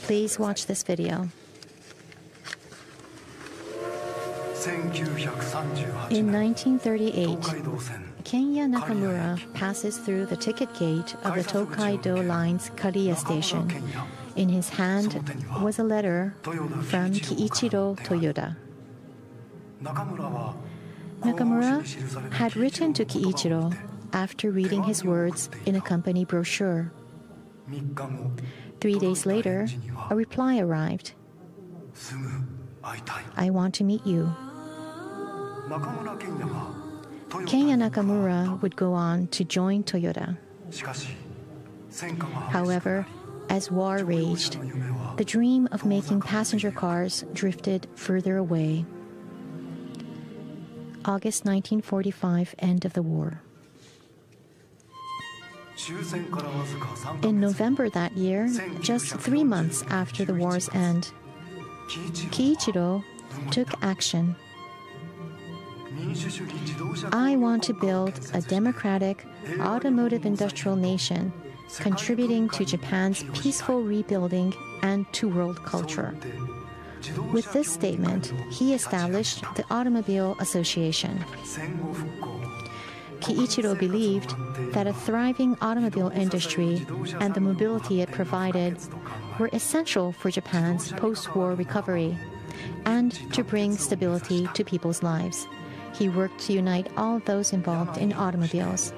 Please watch this video. In 1938, Kenya Nakamura passes through the ticket gate of the Tokaido Line's Kariya station. In his hand was a letter from Kiichiro Toyoda. Nakamura had written to Kiichiro after reading his words in a company brochure. 3 days later, a reply arrived. I want to meet you. Kenya Nakamura would go on to join Toyota. However, as war raged, the dream of making passenger cars drifted further away. August 1945, end of the war. In November that year, just 3 months after the war's end, Kiichiro took action. I want to build a democratic, automotive industrial nation, contributing to Japan's peaceful rebuilding and to world culture. With this statement, he established the Automobile Association. Kiichiro believed that a thriving automobile industry and the mobility it provided were essential for Japan's post-war recovery and to bring stability to people's lives. He worked to unite all those involved in automobiles.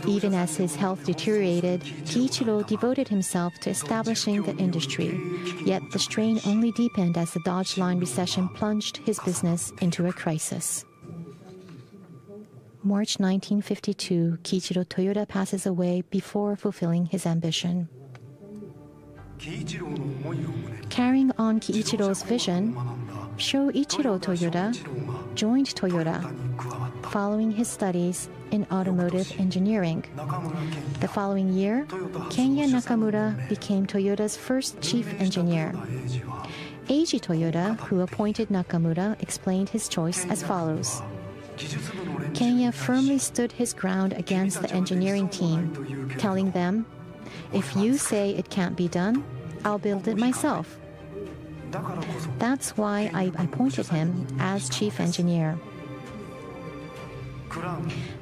Even as his health deteriorated, Kiichiro devoted himself to establishing the industry. Yet the strain only deepened as the Dodge Line recession plunged his business into a crisis. March 1952, Kiichiro Toyoda passes away before fulfilling his ambition. Carrying on Kiichiro's vision, Shoichiro Toyoda joined Toyota following his studies in automotive engineering. The following year, Kenya Nakamura became Toyota's first chief engineer. Eiji Toyoda, who appointed Nakamura, explained his choice as follows. Kenya firmly stood his ground against the engineering team, telling them, "If you say it can't be done, I'll build it myself." That's why I appointed him as chief engineer.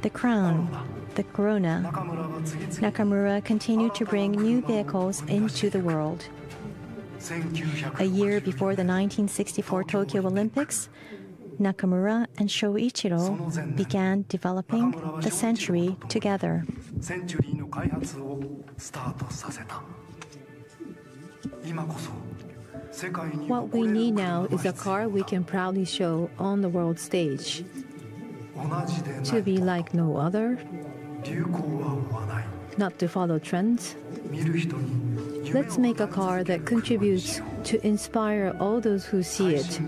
The Crown, the Corona. Nakamura continued to bring new vehicles into the world. A year before the 1964 Tokyo Olympics, Nakamura and Shoichiro began developing the Century together. What we need now is a car we can proudly show on the world stage. To be like no other, not to follow trends. Let's make a car that contributes to inspire all those who see it.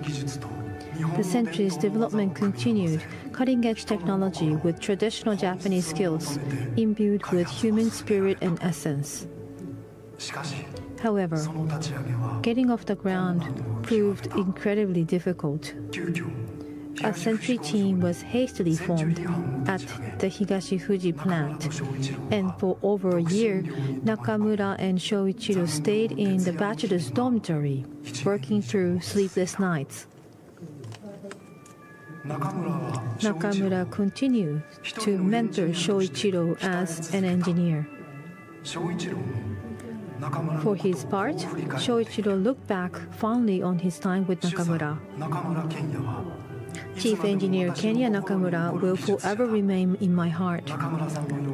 The Century's development continued, cutting-edge technology with traditional Japanese skills, imbued with human spirit and essence. However, getting off the ground proved incredibly difficult. A Century team was hastily formed at the Higashi-Fuji plant, and for over a year, Nakamura and Shoichiro stayed in the bachelor's dormitory, working through sleepless nights. Nakamura continued to mentor Shoichiro as an engineer. For his part, Shoichiro looked back fondly on his time with Nakamura. Chief Engineer Kenya Nakamura will forever remain in my heart.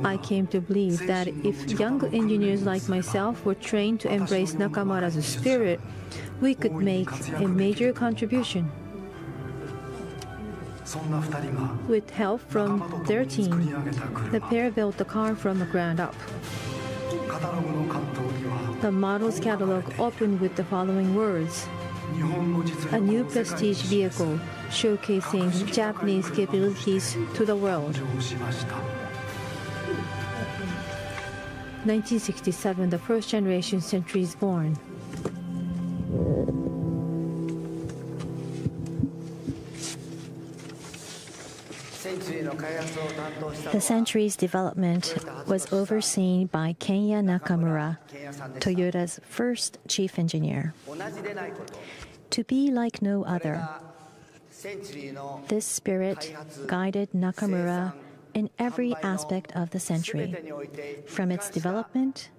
I came to believe that if young engineers like myself were trained to embrace Nakamura's spirit, we could make a major contribution. With help from their team, the pair built the car from the ground up. The model's catalog opened with the following words: a new prestige vehicle showcasing Japanese capabilities to the world. 1967, the first generation Century is born. The Century's development was overseen by Kenya Nakamura, Toyota's first chief engineer. To be like no other, this spirit guided Nakamura in every aspect of the Century, from its development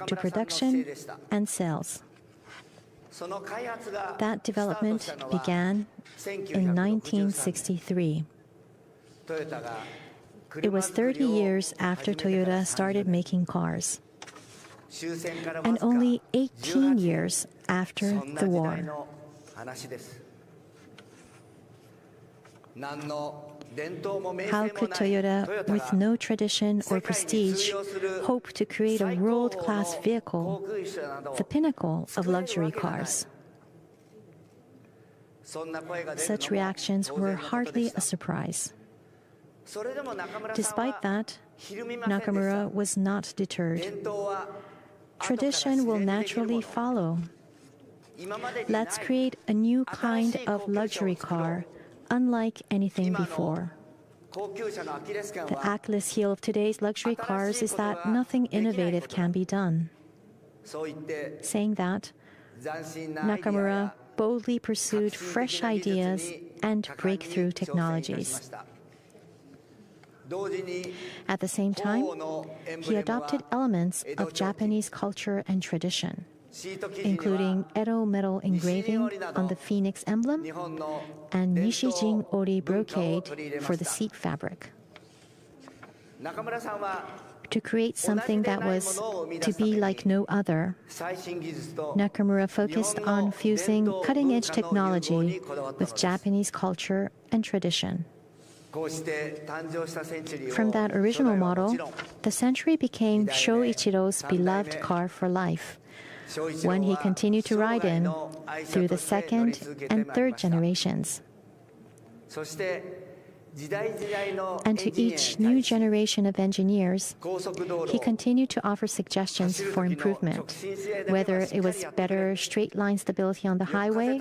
to production and sales. That development began in 1963. It was 30 years after Toyota started making cars, and only 18 years after the war. How could Toyota, with no tradition or prestige, hope to create a world-class vehicle, the pinnacle of luxury cars? Such reactions were hardly a surprise. Despite that, Nakamura was not deterred. Tradition will naturally follow. Let's create a new kind of luxury car, unlike anything before. The Achilles heel of today's luxury cars is that nothing innovative can be done. Saying that, Nakamura boldly pursued fresh ideas and breakthrough technologies. At the same time, he adopted elements of Japanese culture and tradition, including Edo metal engraving on the phoenix emblem and Nishijin Ori brocade for the seat fabric. To create something that was to be like no other, Nakamura focused on fusing cutting-edge technology with Japanese culture and tradition. From that original model, the Century became Shoichiro's beloved car for life, one he continued to ride in through the second and third generations. And to each new generation of engineers, he continued to offer suggestions for improvement, whether it was better straight line stability on the highway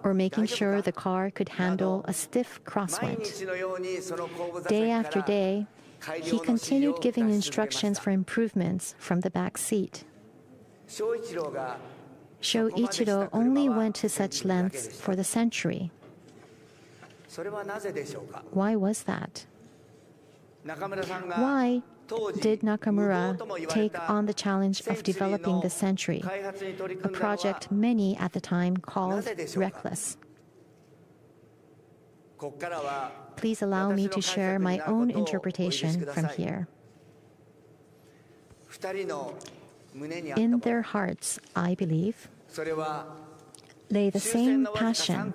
or making sure the car could handle a stiff crosswind. Day after day, he continued giving instructions for improvements from the back seat. Shoichiro only went to such lengths for the Century. Why was that? Why did Nakamura take on the challenge of developing the Century, a project many at the time called reckless? Please allow me to share my own interpretation from here. In their hearts, I believe, lay the same passion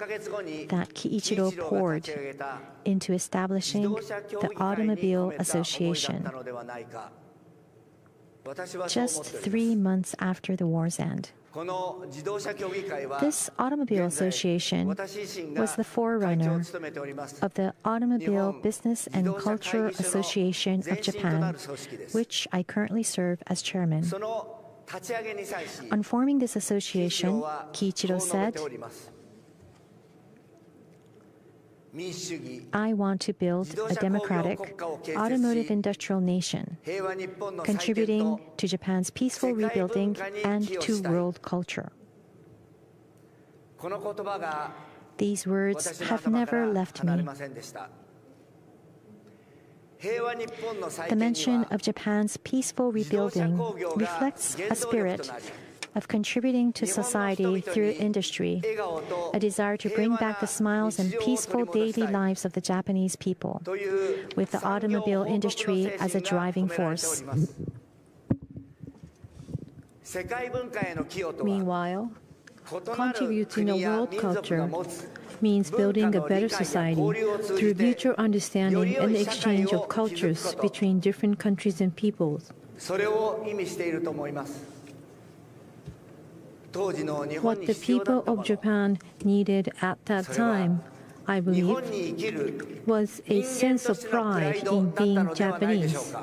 that Kiichiro poured into establishing the Automobile Association just 3 months after the war's end. This Automobile Association was the forerunner of the Automobile Business and Culture Association of Japan, which I currently serve as chairman. On forming this association, Kiichiro said, "I want to build a democratic, automotive industrial nation, contributing to Japan's peaceful rebuilding and to world culture." These words have never left me. The mention of Japan's peaceful rebuilding reflects a spirit of contributing to society through industry, a desire to bring back the smiles and peaceful daily lives of the Japanese people, with the automobile industry as a driving force. Meanwhile, contributing a world culture means building a better society through mutual understanding and the exchange of cultures between different countries and peoples. What the people of Japan needed at that time, I believe, was a sense of pride in being Japanese.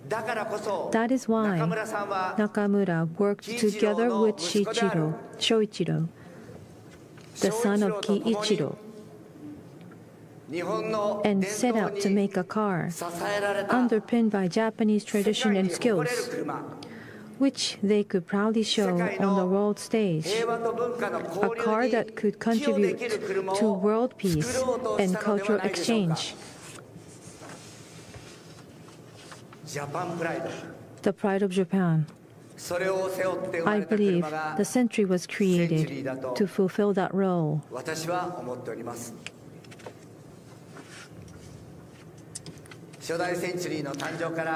That is why Nakamura worked together with Shoichiro, the son of Kiichiro. and set out to make a car underpinned by Japanese tradition and skills, which they could proudly show on the world stage, a car that could contribute to world peace and cultural exchange. The pride of Japan. I believe the century was created to fulfill that role.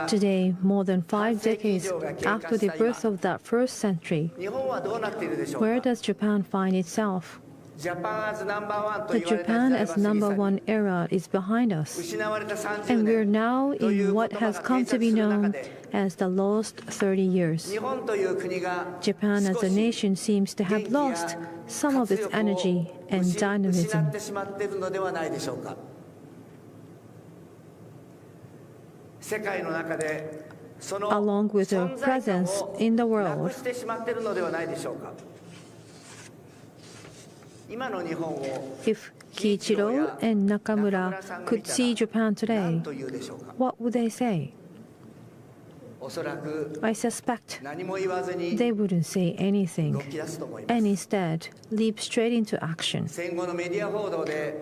Today, more than 5 decades after the birth of that first century, where does Japan find itself? The Japan as #1 era is behind us, and we're now in what has come to be known as the lost 30 years. Japan as a nation seems to have lost some of its energy and dynamism. Along with their presence in the world, if Kiichiro and Nakamura could see Japan today, what would they say? I suspect they wouldn't say anything, and instead leap straight into action.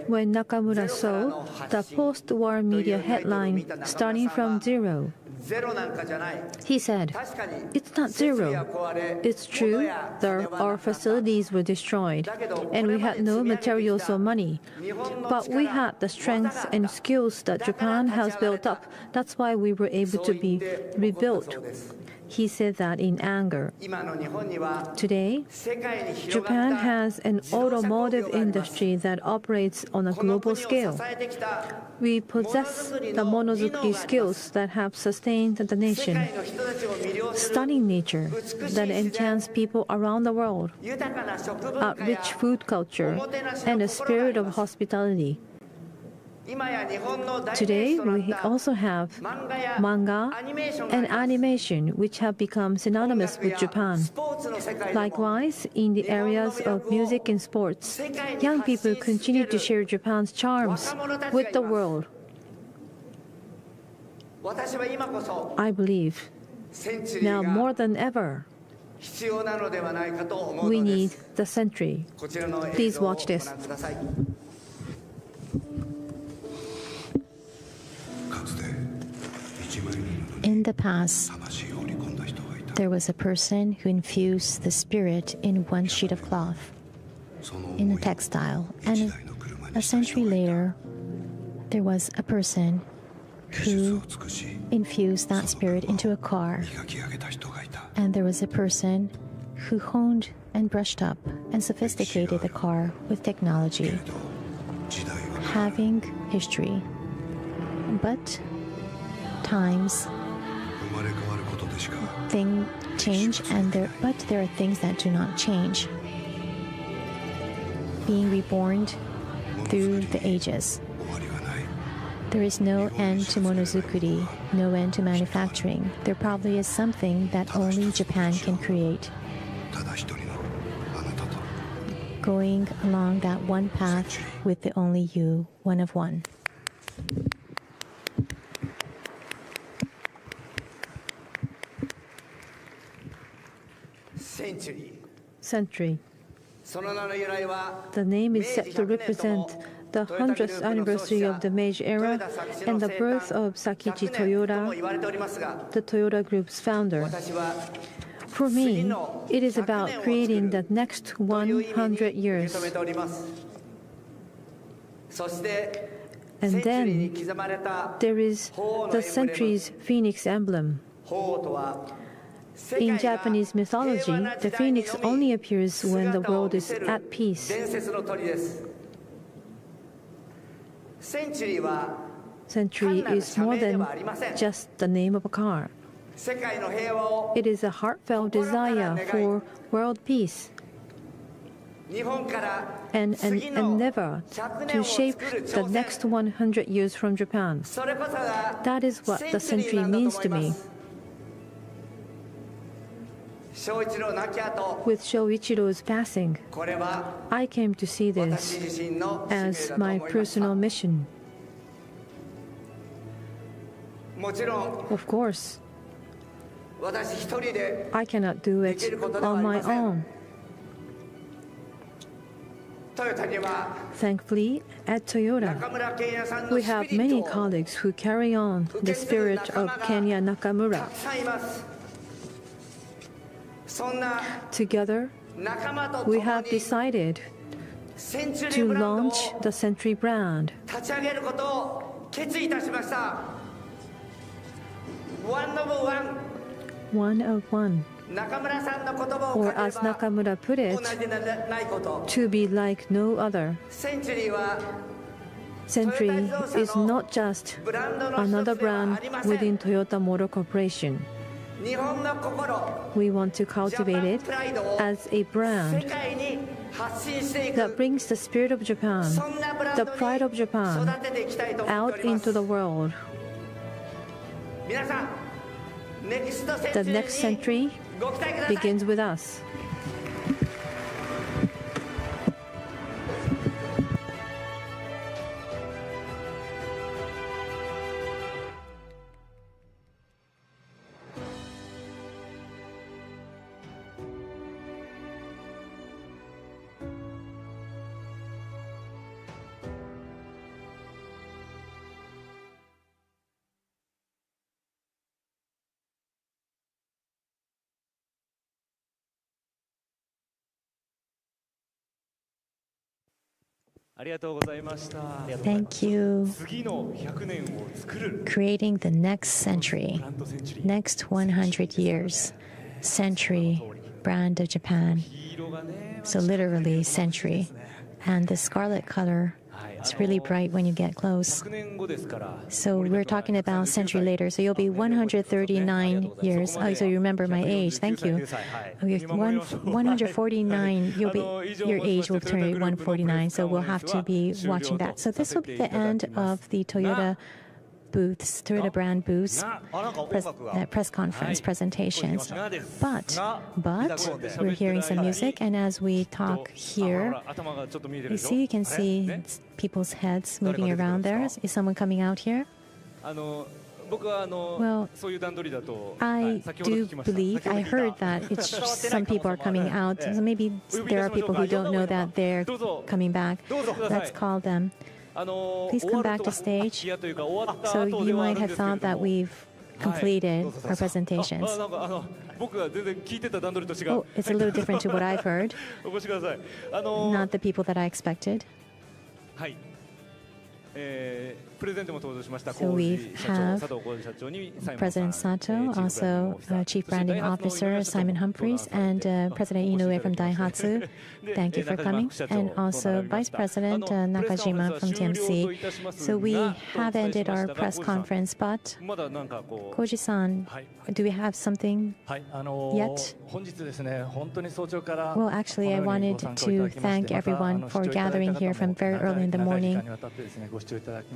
When Nakamura saw the post-war media headline starting from zero, he said, "It's not zero. It's true that our facilities were destroyed and we had no materials or money. But we had the strength and skills that Japan has built up. That's why we were able to be rebuilt." He said that in anger. Today, Japan has an automotive industry that operates on a global scale. We possess the monozukuri skills that have sustained the nation, stunning nature that enchants people around the world, a rich food culture, and a spirit of hospitality. Today, we also have manga and animation, which have become synonymous with Japan. Likewise, in the areas of music and sports, young people continue to share Japan's charms with the world. I believe, now more than ever, we need the century. Please watch this. In the past, there was a person who infused the spirit in one sheet of cloth, in a textile, and a century later, there was a person who infused that spirit into a car, and there was a person who honed and brushed up and sophisticated the car with technology, having history. But times things change, but there are things that do not change. Being reborn through the ages. There is no end to monozukuri, no end to manufacturing. There probably is something that only Japan can create. Going along that one path with the only you, one of one. Century. The name is set to represent the 100th anniversary of the Meiji era and the birth of Sakichi Toyoda, the Toyota Group's founder. For me, it is about creating the next 100 years. And then there is the century's phoenix emblem. In Japanese mythology, the phoenix only appears when the world is at peace. Century is more than just the name of a car. It is a heartfelt desire for world peace and an endeavor to shape the next 100 years from Japan. That is what the century means to me. With Shoichiro's passing, I came to see this as my personal mission. Of course, 私一人で I cannot do で it きることではあ on り my ません。 own. トヨタには Thankfully, at Toyota, 中村健也さんの we ス have ピリッ many トを colleagues who carry on the spirit of Kenya た Nakamura. くさんいます。そんな Together, 仲間と共 we に have decided センチュリ to ーブランドを launch the Century brand. 立ち上げることを決意いたしました。ワンオブワン、 One of one, 中村さんの言葉を or 借り as れば Nakamura put 同 it, じでないこと。 to be like no other. センチュリーは Century is not just ブランドの another 一つでは brand ありません。 within Toyota Motor Corporation. 日本の心、 We want to cultivate it ジャパンプライドを as a 世 brand 界に発信していく。 that brings the spirit of Japan そんなブラン the ド pride of に Japan 育てていきたいと思ってお out ります into the world. 皆さん、ネクストセン The チュリ next ーに century ご期待ください。 begins with us. Thank you. 次の100年を作る Creating the next century, ブランドセンチュリー next 100 years, century brand of Japan. 黄色がね So literally century. And the scarlet color is really bright when you get close. 100年後ですから So we're talking about century later. So you'll be 139 years. Oh, so you remember my age. Thank you. Okay, 149. Your age will turn 149. So we'll have to be watching that. So this will be the end of the Toyota booths, Toyota brand booths, press conference presentations. But we're hearing some music, and as we talk here, you can see people's heads moving around there. Is someone coming out here? 僕は Well, そういう段取りだと I 先ほど do 聞きました believe, I heard that it's some people are coming out. So maybe there are people who don't know that they're coming back. Let's call them. Please come back to stage. So you might have thought that we've completed our presentations. なんか僕が全然聞いてた段取りと違う Oh, it's a little different to what I've heard. お越しください Not the people that I expected. はいプレゼントも登場しました So we have President Sato, also Chief Branding Officer Simon Humphries, and President Inoue from Daihatsu. Thank you for coming. And also Vice President Nakajima from TMC. So we have ended our press conference, but まだなんかこう Koji-san, do we have something はい、 yet? 本日ですね、本当に早朝から Well, actually, I wanted to thank everyone for gathering here from very early in the morning.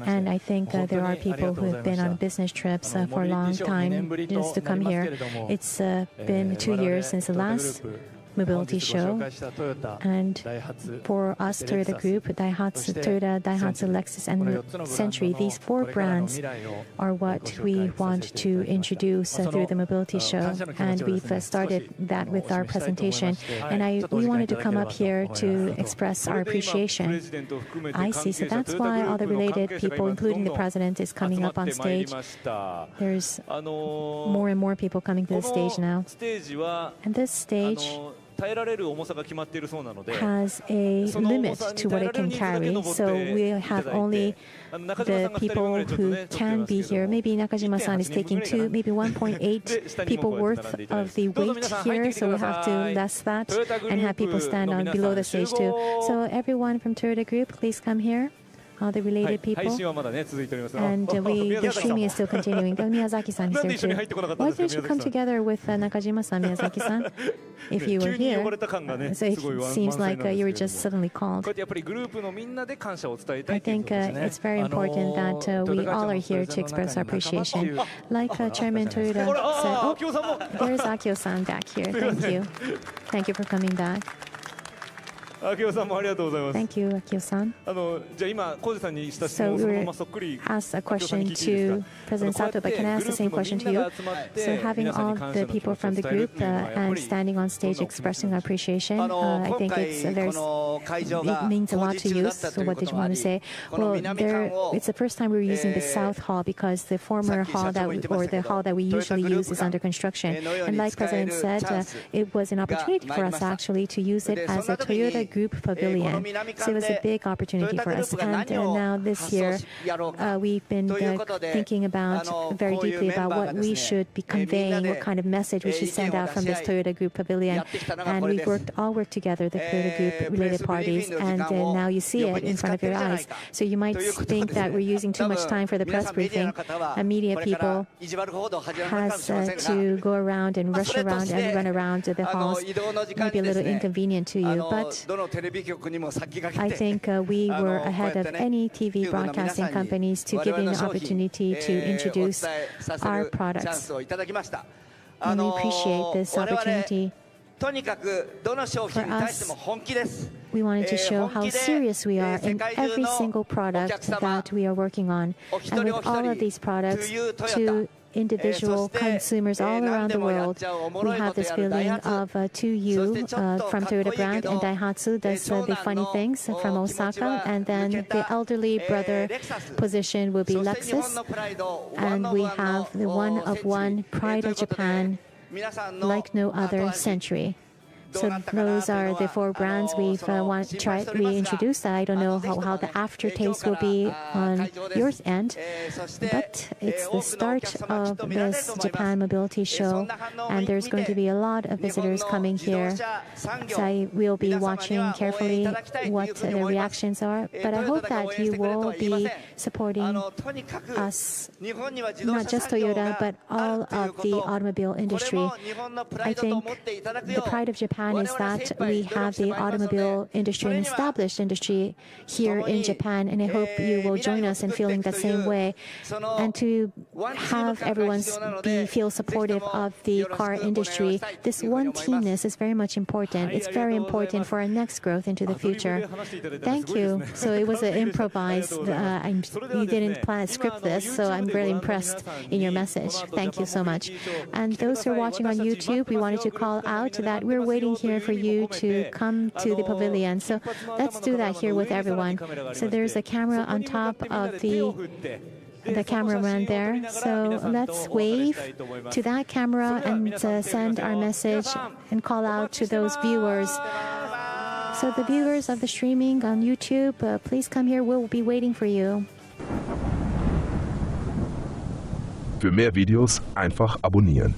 And I think there are people who have been on business trips for a long time just to come here. It's been 2 years since the last mobility show, and for us, Toyota Group, Daihatsu, Toyota, Daihatsu, Lexus, and Century, these 4 brands are what we want to introduce through the mobility show, and we've started that with our presentation. And we wanted to come up here to express our appreciation. I see, so that's why all the related people, including the president, is coming up on stage. There's more and more people coming to the stage now. And this stage has a limit to what it can carry, so we have only the people who can be here. Maybe Nakajima-san is taking maybe 1.8 people worth of the weight here, so we'll have to less that and have people stand on below the stage too. So everyone from Toyota Group, please come here. All the related people. And the streaming is still continuing. Miyazaki-san is here too. Why didn't you come together with Nakajima-san, Miyazaki-san? If you were here, so it seems like you were just suddenly called. I think it's very important that we all are here to express our appreciation. Like Chairman Toyoda said, oh, there's Akio-san back here. Thank you. Thank you for coming back. Thank you, Akio-san. So we asked a question to President Sato, but can I ask the same question to you? So having all the people from the group and standing on stage expressing appreciation, I think it means a lot to you. So what did you want to say? Well, it's the first time we're using the South Hall because the former hall the hall that we usually use is under construction. And like President said, it was an opportunity for us actually to use it as a Toyota Group Pavilion. So it was a big opportunity for us. And now this year, we've been thinking about very deeply about what we should be conveying, what kind of message we should send out from this Toyota Group Pavilion. And we've all worked together, the Toyota Group related parties, and now you see it in front of your eyes. So you might think that we're using too much time for the press briefing. Media people has to go around and rush around and run around the halls. Maybe a little inconvenient to you, but I think we were ahead of any TV broadcasting companies to give you an opportunity to introduce our products. And we appreciate this opportunity. For us, we wanted to show how serious we are in every single product that we are working on. And with all of these products, to individual consumers all around the world, we have this feeling of to you from Toyota brand, and Daihatsu does the funny things from Osaka, and then the elderly brother position will be Lexus, and we have the one-of-one Pride of Japan like no other century. So those are the 4 brands we introduced. I don't know how the aftertaste will be on your end, but it's the start of this Japan Mobility Show, and there's going to be a lot of visitors coming here. So I will be watching carefully what the reactions are, but I hope that you will be supporting us, not just Toyota, but all of the automobile industry. I think the pride of Japan is that we have the automobile industry, an established industry here in Japan, and I hope you will join us in feeling the same way, and to have everyone feel supportive of the car industry. This one teamness is very much important. It's very important for our next growth into the future. Thank you. So it was an improvised, you didn't script this, so I'm really impressed in your message. Thank you so much. And those who are watching on YouTube, we wanted to call out that we're waiting here for you to come to the pavilion. So let's do that here with everyone. So there's a camera on top of the cameraman there. So let's wave to that camera and send our message and call out to those viewers. So the viewers of the streaming on YouTube, please come here. We'll be waiting for you. Für mehr Videos einfach abonnieren.